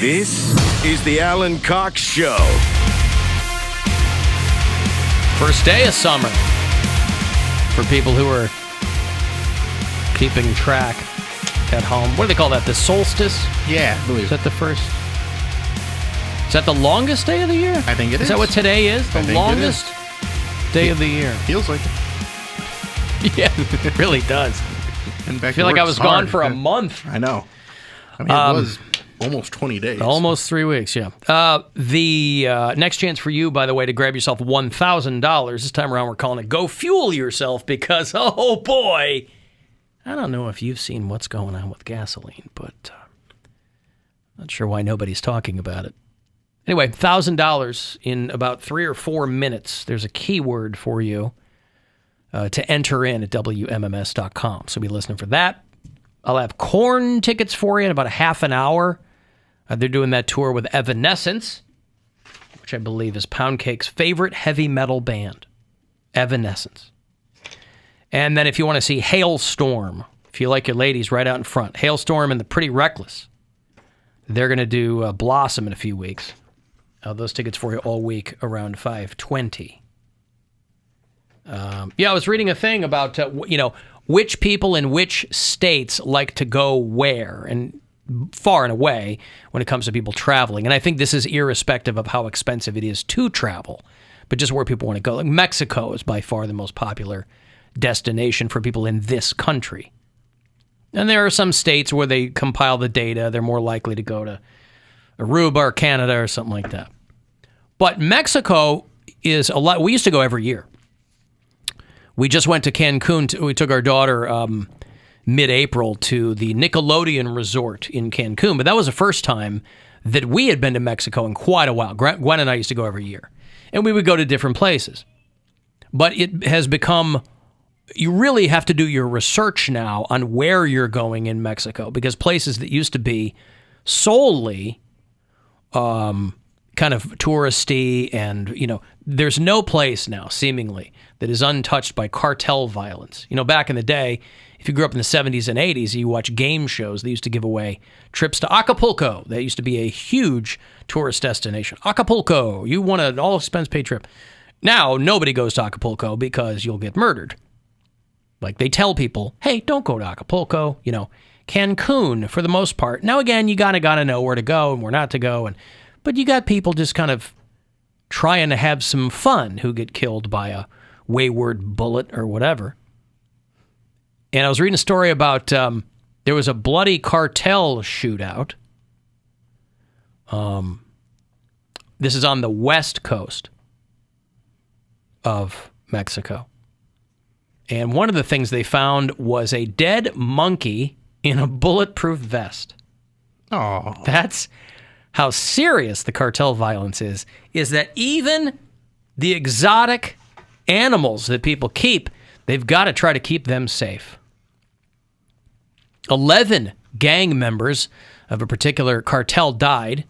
This is the Alan Cox Show. First day of summer for people who are keeping track at home. What do they call that? The solstice? Yeah, I believe. Is that the first? Is that the longest day of the year? I think it is. Is that what today is? The I think longest day of the year. Feels like it. Yeah, it really does. And back I feel like I was gone for a month. I know. I mean, it was almost 20 days. Almost 3 weeks, yeah. The next chance for you, by the way, to grab yourself $1,000. This time around, we're calling it Go Fuel Yourself because, oh boy, I don't know if you've seen what's going on with gasoline, but not sure why nobody's talking about it. Anyway, $1,000 in about 3 or 4 minutes. There's a keyword for you to enter in at WMMS.com. So be listening for that. I'll have Korn tickets for you in about a half an hour. They're doing that tour with Evanescence, which I believe is Poundcake's favorite heavy metal band, Evanescence. And then if you want to see Hailstorm, if you like your ladies right out in front, Hailstorm and the Pretty Reckless, they're going to do Blossom in a few weeks. Those tickets for you all week around 5:20. I was reading a thing about, which people in which states like to go where and far and away when it comes to people traveling. And I think this is irrespective of how expensive it is to travel, but just where people want to go. Like Mexico is by far the most popular destination for people in this country. And there are some states where they compile the data. They're more likely to go to Aruba or Canada or something like that. But Mexico is a lot. We used to go every year. We just went to Cancun. We took our daughter mid-April to the Nickelodeon Resort in Cancun. But that was the first time that we had been to Mexico in quite a while. Gwen and I used to go every year. And we would go to different places. But it has become, you really have to do your research now on where you're going in Mexico. Because places that used to be solely kind of touristy and, there's no place now, seemingly, that is untouched by cartel violence. Back in the day, if you grew up in the 70s and 80s, you watch game shows, they used to give away trips to Acapulco. That used to be a huge tourist destination. Acapulco, you want an all-expense-paid trip. Now, nobody goes to Acapulco because you'll get murdered. Like, they tell people, hey, don't go to Acapulco. Cancun, for the most part. Now, again, you gotta know where to go and where not to go. But you got people just kind of trying to have some fun who get killed by a wayward bullet or whatever. And I was reading a story about there was a bloody cartel shootout. This is on the west coast of Mexico. And one of the things they found was a dead monkey in a bulletproof vest. Oh, That's how serious the cartel violence is that even the exotic animals that people keep, they've got to try to keep them safe. 11 gang members of a particular cartel died,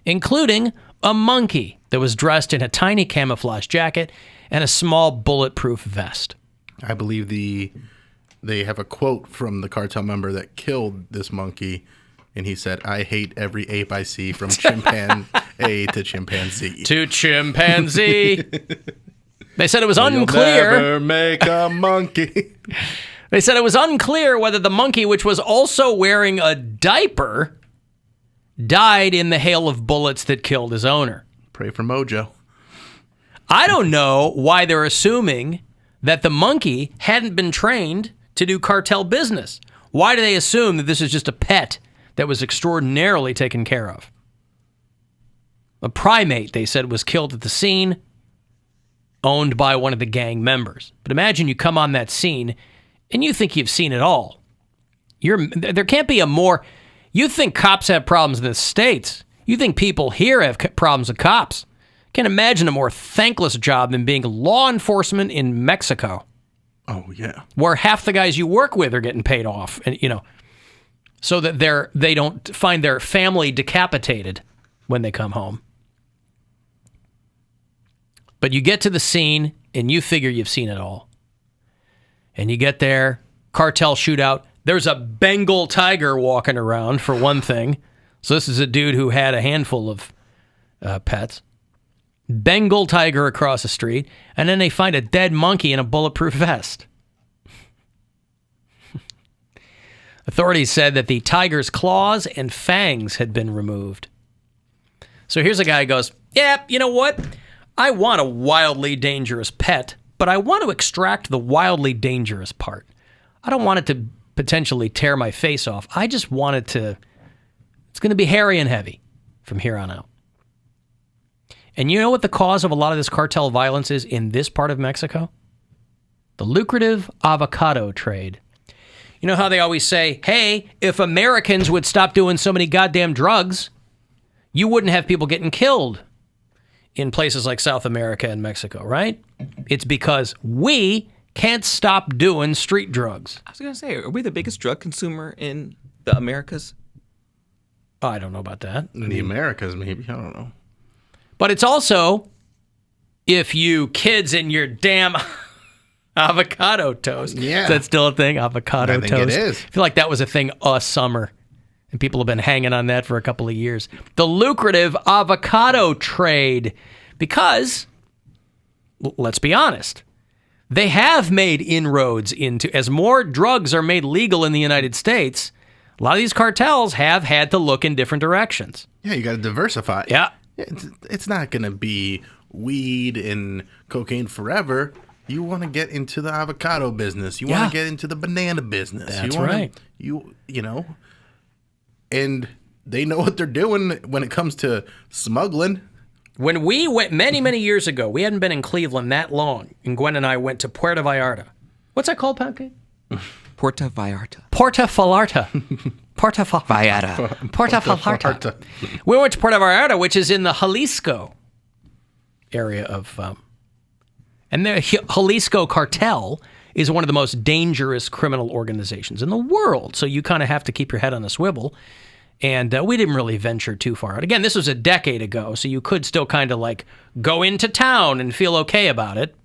including a monkey that was dressed in a tiny camouflage jacket and a small bulletproof vest. I believe they have a quote from the cartel member that killed this monkey, and he said, "I hate every ape I see from chimpanzee to chimpanzee." To chimpanzee. They said it was You'll unclear. never make a monkey. They said it was unclear whether the monkey, which was also wearing a diaper, died in the hail of bullets that killed his owner. Pray for Mojo. I don't know why they're assuming that the monkey hadn't been trained to do cartel business. Why do they assume that this is just a pet that was extraordinarily taken care of? A primate, they said, was killed at the scene, owned by one of the gang members. But imagine you come on that scene and you think you've seen it all. There can't be a more... You think cops have problems in the States. You think people here have problems with cops. Can't imagine a more thankless job than being law enforcement in Mexico. Oh, yeah. Where half the guys you work with are getting paid off, and so that they don't find their family decapitated when they come home. But you get to the scene, and you figure you've seen it all. And you get there, cartel shootout. There's a Bengal tiger walking around, for one thing. So this is a dude who had a handful of pets. Bengal tiger across the street, and then they find a dead monkey in a bulletproof vest. Authorities said that the tiger's claws and fangs had been removed. So here's a guy who goes, yeah, you know what? I want a wildly dangerous pet, but I want to extract the wildly dangerous part. I don't want it to potentially tear my face off. I just want it to... It's going to be hairy and heavy from here on out. And you know what the cause of a lot of this cartel violence is in this part of Mexico? The lucrative avocado trade. You know how they always say, hey, if Americans would stop doing so many goddamn drugs, you wouldn't have people getting killed in places like South America and Mexico, right? It's because we can't stop doing street drugs. I was going to say, are we the biggest drug consumer in the Americas? I don't know about that. In the Americas, maybe. I don't know. But it's also, if you kids in your damn avocado toast. Yeah. Is that still a thing? Avocado toast? I think it is. I feel like that was a thing a summer. And people have been hanging on that for a couple of years. The lucrative avocado trade. Because, let's be honest, they have made inroads into, as more drugs are made legal in the United States, a lot of these cartels have had to look in different directions. Yeah, you got to diversify. Yeah. It's not going to be weed and cocaine forever. You want to get into the avocado business. You want to get into the banana business. That's you wanna, right. You know, and they know what they're doing when it comes to smuggling. When we went many, many years ago, we hadn't been in Cleveland that long, and Gwen and I went to Puerto Vallarta. What's that called, Poundcake? Puerto Vallarta. Puerto Vallarta. Puerto Vallarta. Puerto Vallarta. We went to Puerto Vallarta, which is in the Jalisco area of... and the Jalisco cartel is one of the most dangerous criminal organizations in the world. So you kind of have to keep your head on a swivel. And we didn't really venture too far out. Again, this was a decade ago, so you could still kind of like go into town and feel okay about it.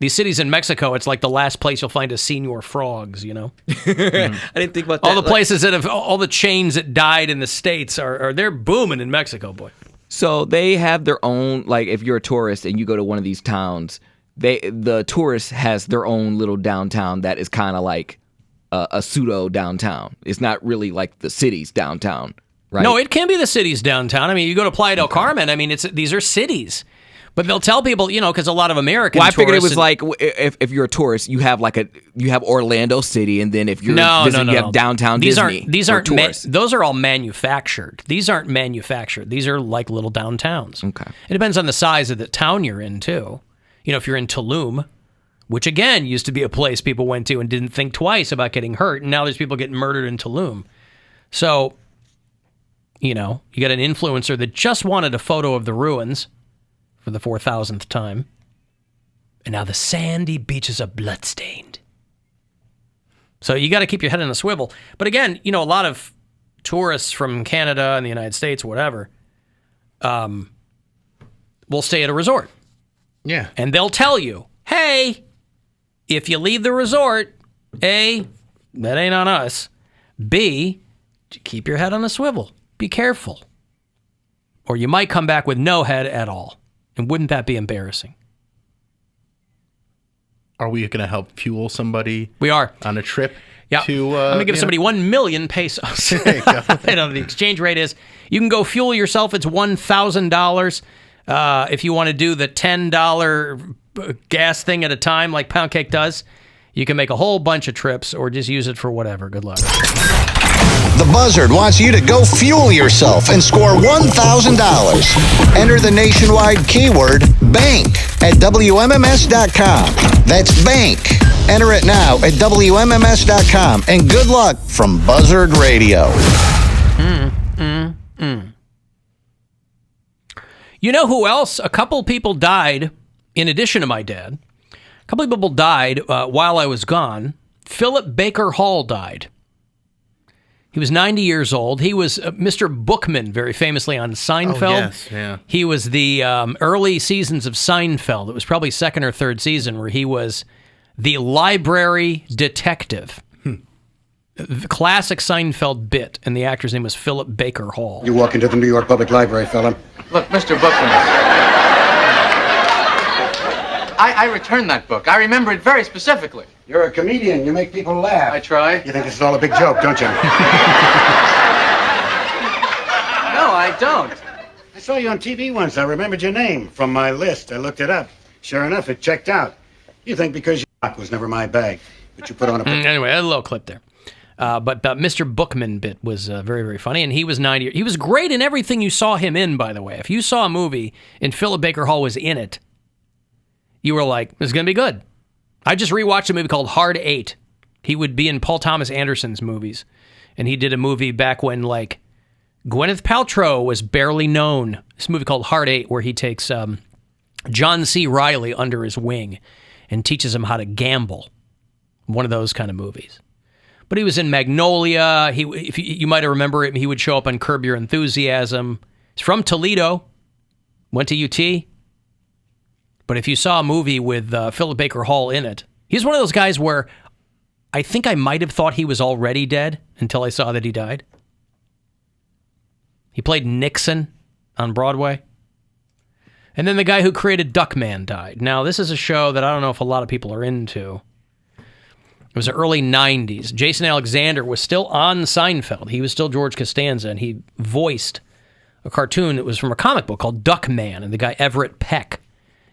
These cities in Mexico, it's like the last place you'll find a Senor Frogs, you know? I didn't think about that. All the places that have, all the chains that died in the States are they're booming in Mexico, boy. So they have their own, like if you're a tourist and you go to one of these towns, the tourist has their own little downtown that is kind of like a pseudo downtown. It's not really like the city's downtown, right? No, it can be the city's downtown. I mean, you go to Playa del Carmen. I mean, these are cities. But they'll tell people, you know, because a lot of American I figured it was tourists like if you're a tourist, you have Orlando City, and then if you're visiting, you have downtown Disney. These aren't those are all manufactured. These aren't manufactured. These are like little downtowns. Okay. It depends on the size of the town you're in too. You know, if you're in Tulum, which again used to be a place people went to and didn't think twice about getting hurt, and now there's people getting murdered in Tulum. So, you know, you got an influencer that just wanted a photo of the ruins for the 4,000th time. And now the sandy beaches are bloodstained. So you got to keep your head on a swivel. But again, you know, a lot of tourists from Canada and the United States, whatever, will stay at a resort. Yeah. And they'll tell you, hey, if you leave the resort, A, that ain't on us. B, keep your head on a swivel. Be careful. Or you might come back with no head at all. And wouldn't that be embarrassing? Are we going to help fuel somebody? We are. On a trip? Yeah. To, I'm going to give somebody 1 million pesos. There you go. I know the exchange rate is. You can go fuel yourself. It's $1,000. If you want to do the $10 gas thing at a time like Poundcake does, you can make a whole bunch of trips or just use it for whatever. Good luck. The Buzzard wants you to go fuel yourself and score $1,000. Enter the nationwide keyword BANK at WMMS.com. That's BANK. Enter it now at WMMS.com. And good luck from Buzzard Radio. You know who else? A couple people died, in addition to my dad. A couple of people died while I was gone. Philip Baker Hall died. He was 90 years old. He was Mr. Bookman, very famously on Seinfeld. Oh, yes, yeah. He was the early seasons of Seinfeld. It was probably second or third season where he was the library detective. the classic Seinfeld bit, and the actor's name was Philip Baker Hall. You walk into the New York Public Library, fella. Look, Mr. Bookman. I returned that book. I remember it very specifically. You're a comedian. You make people laugh. I try. You think this is all a big joke, don't you? No, I don't. I saw you on TV once. I remembered your name from my list. I looked it up. Sure enough, it checked out. You think because your was never my bag, but you put on a... Anyway, a little clip there. But Mr. Bookman bit was very, very funny, and he was 90. He was great in everything you saw him in, by the way. If you saw a movie and Philip Baker Hall was in it, you were like, this is going to be good. I just rewatched a movie called Hard Eight. He would be in Paul Thomas Anderson's movies, and he did a movie back when, like, Gwyneth Paltrow was barely known. This movie called Hard Eight, where he takes John C. Reilly under his wing and teaches him how to gamble. One of those kind of movies. But he was in Magnolia. If you might remember him, he would show up on Curb Your Enthusiasm. He's from Toledo. Went to UT. But if you saw a movie with Philip Baker Hall in it, he's one of those guys where I think I might have thought he was already dead until I saw that he died. He played Nixon on Broadway. And then the guy who created Duckman died. Now, this is a show that I don't know if a lot of people are into. It was the early 90s. Jason Alexander was still on Seinfeld. He was still George Costanza, and he voiced a cartoon that was from a comic book called Duckman, and the guy Everett Peck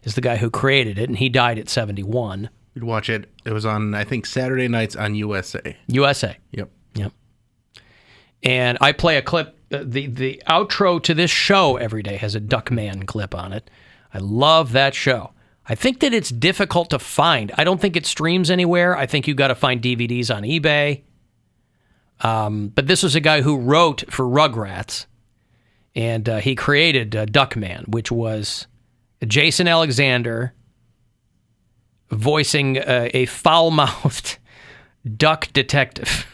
is the guy who created it, and he died at 71. You'd watch it. It was on, I think, Saturday nights on USA. USA. Yep. And I play a clip. The outro to this show every day has a Duckman clip on it. I love that show. I think that it's difficult to find. I don't think it streams anywhere. I think you got to find DVDs on eBay. But this was a guy who wrote for Rugrats, and he created Duckman, which was Jason Alexander voicing a foul-mouthed duck detective.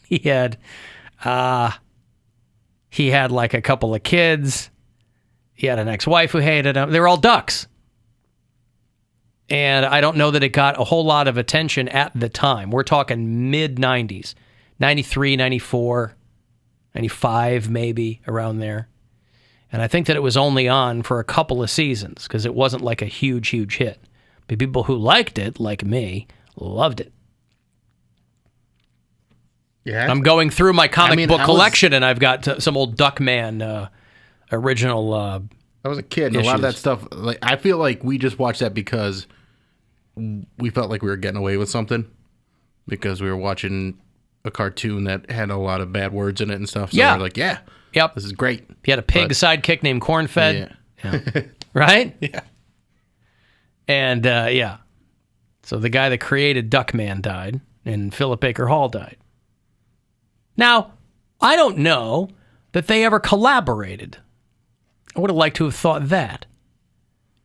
He had like a couple of kids. He had an ex-wife who hated him. They were all ducks. And I don't know that it got a whole lot of attention at the time. We're talking mid-90s. 93, 94, 95 maybe, around there. And I think that it was only on for a couple of seasons because it wasn't like a huge, huge hit. But people who liked it, like me, loved it. Yeah, I'm going through my comic book collection, and I've got some old Duckman original I was a kid, and a lot of that stuff, like, I feel like we just watched that because we felt like we were getting away with something because we were watching a cartoon that had a lot of bad words in it and stuff. So we're like, yep, this is great. He had a pig sidekick named Cornfed. Yeah. Right? Yeah. And, so the guy that created Duckman died, and Philip Baker Hall died. Now, I don't know that they ever collaborated. I would have liked to have thought that.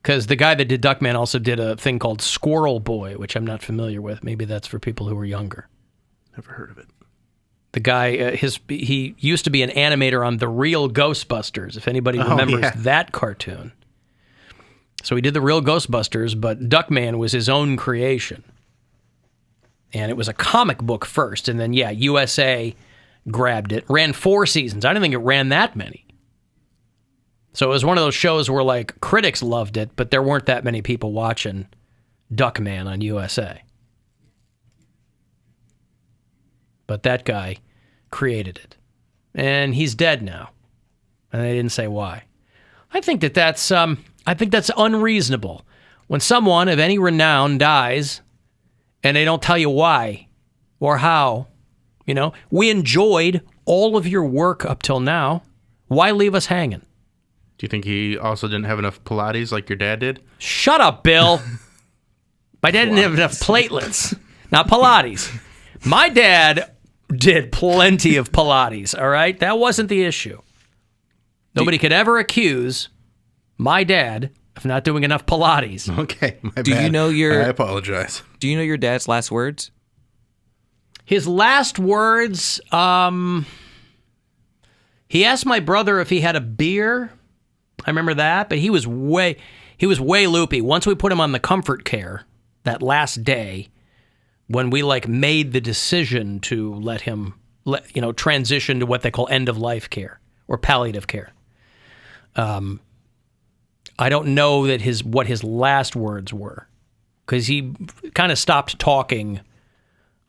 Because the guy that did Duckman also did a thing called Squirrel Boy, which I'm not familiar with. Maybe that's for people who are younger. Never heard of it. The guy, he used to be an animator on The Real Ghostbusters, if anybody remembers that cartoon. So he did The Real Ghostbusters, but Duckman was his own creation. And it was a comic book first, and then, USA grabbed it. Ran 4 seasons. I didn't think it ran that many. So it was one of those shows where, like, critics loved it, but there weren't that many people watching Duckman on USA. But that guy created it. And he's dead now. And they didn't say why. I think that's unreasonable. When someone of any renown dies and they don't tell you why or how, we enjoyed all of your work up till now. Why leave us hanging? Do you think he also didn't have enough Pilates like your dad did? Shut up, Bill. My dad didn't have enough platelets, not Pilates. My dad did plenty of Pilates, all right? That wasn't the issue. Nobody could ever accuse my dad of not doing enough Pilates. Okay, my bad. I apologize. Do you know your dad's last words? His last words, he asked my brother if he had a beer. I remember that, but he was way loopy. Once we put him on the comfort care that last day, when we like made the decision to let him transition to what they call end of life care or palliative care. I don't know that what his last words were, because he kind of stopped talking.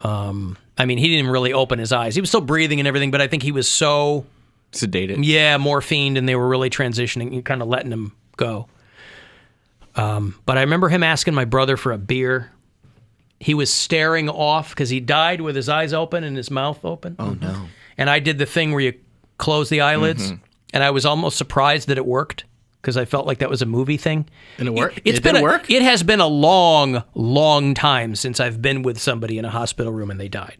I mean, he didn't really open his eyes. He was still breathing and everything, but I think he was so sedated. Yeah, morphined, and they were really transitioning and kind of letting him go. But I remember him asking my brother for a beer. He was staring off because he died with his eyes open and his mouth open. Oh, no. And I did the thing where you close the eyelids, and I was almost surprised that it worked, because I felt like that was a movie thing. And it worked? It did work? It has been a long, long time since I've been with somebody in a hospital room and they died.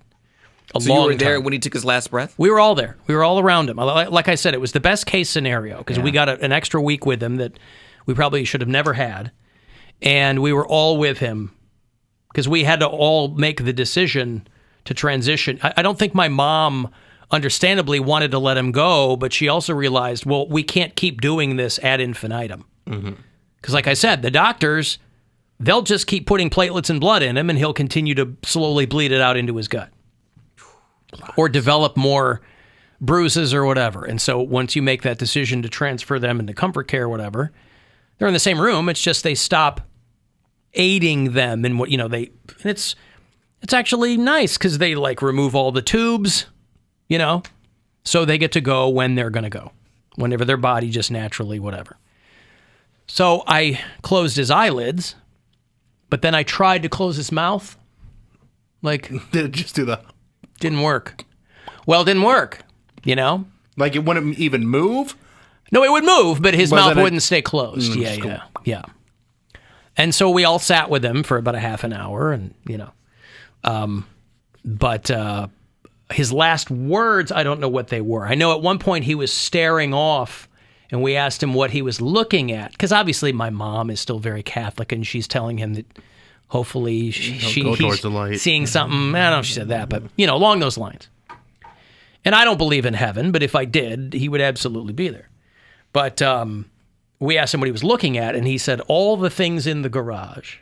So you were there when he took his last breath? We were all there. We were all around him. Like I said, it was the best case scenario, because we got an extra week with him that we probably should have never had. And we were all with him, because we had to all make the decision to transition. I don't think my mom understandably wanted to let him go, but she also realized, well, we can't keep doing this ad infinitum. Because like I said, the doctors, they'll just keep putting platelets and blood in him, and he'll continue to slowly bleed it out into his gut. Or develop more bruises or whatever. And so once you make that decision to transfer them into comfort care or whatever, they're in the same room. It's just they stop aiding them in what, it's actually nice, because they like remove all the tubes, so they get to go when they're going to go, whenever their body just naturally, whatever. So I closed his eyelids, but then I tried to close his mouth. Like, did it just do the... Didn't work. Well, it didn't work, Like it wouldn't even move? No, it would move, but his mouth wouldn't stay closed. Yeah. And so we all sat with him for about a half an hour, and, but his last words, I don't know what they were. I know at one point he was staring off, and we asked him what he was looking at, because obviously my mom is still very Catholic, and she's telling him that hopefully he's seeing something. I don't know if she said that, but, along those lines. And I don't believe in heaven, but if I did, he would absolutely be there. But we asked him what he was looking at, and he said, all the things in the garage.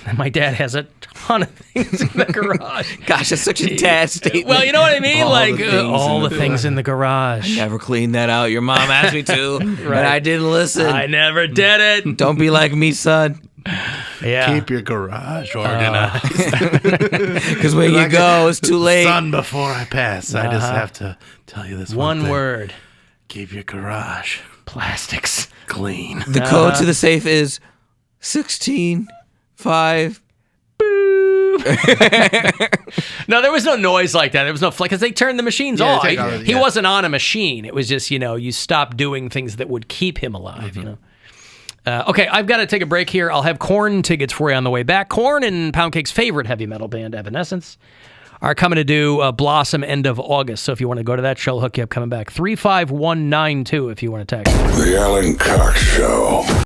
And my dad has a ton of things in the garage. Gosh, that's such a dad statement. Well, you know what I mean? All the things in the garage. I never cleaned that out. Your mom asked me to, and I didn't listen. I never did it. Don't be like me, son. Yeah. Keep your garage organized. Because when you go, it's too late. Son, before I pass, I just have to tell you this one thing. word. Keep your garage Plastics clean. The code to the safe is 16-5. No, there was no noise like that. There was no flick, because they turned the machines off. He wasn't on a machine. It was just, you stop doing things that would keep him alive, Okay, I've got to take a break here. I'll have Korn tickets for you on the way back. Korn and Poundcake's favorite heavy metal band, Evanescence, are coming to do Blossom end of August. So if you want to go to that show, I'll hook you up coming back. 35192 if you want to text. The Alan Cox Show.